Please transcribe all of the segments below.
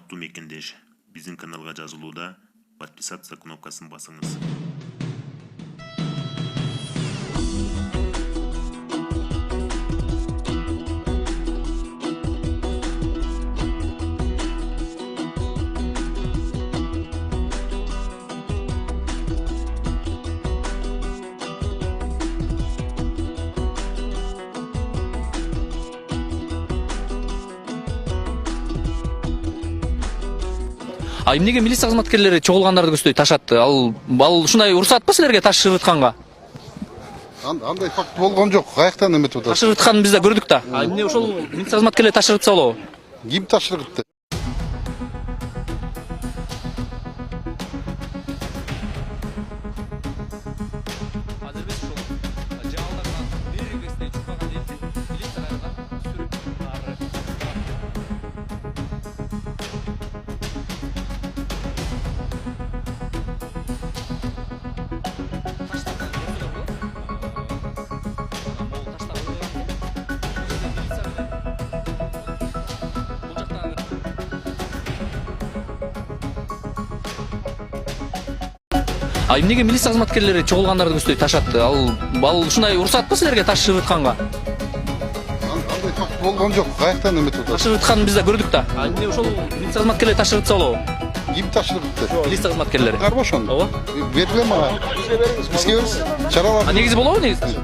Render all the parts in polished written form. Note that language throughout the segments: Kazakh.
урматтуу мекендеш, биздин каналга жазылууда подписаться кнопкасын басыңыз. Эмнеге милиция кызматкерлери чогулгандарды көздөй таш атты? Ал ушундай уруксат ба силерге таш шырытканга? Андай факт болгон жок. Каяктан эметип атат? Таш шырытканын биз да көрдүк да. Эмне ошол милиция кызматкерлери таш шырытса болобу? Ким таш шырытты? Эмнеге милиция кызматкерлери чогулгандарды көздөй таш атты? Ал ушундай уруксат ба силерге таш шырытканга? Андай факт болгон жок. Каяктан эметип атат? Таш шырытканын биз да көрдүк да. Эмне ошол милиция кызматкерлери таш шырытса болобу? Ким таш шырытты? Милиция кызматкерлери. Бар ошону. Ооба. Бергиле мага. Бизге бериңиз. Чаралар. Негизи болобу негизи?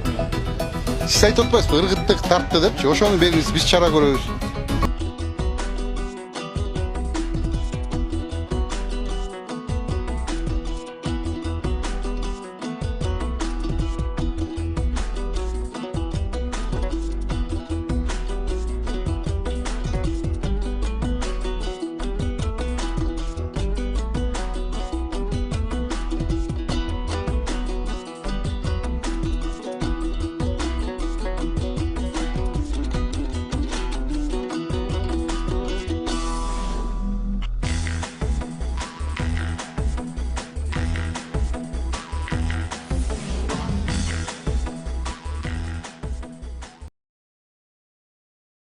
Сиз айтып атпайсызбы? Ыргытты, тартты депчи. Ошону бериңиз, биз чара көрөбүз.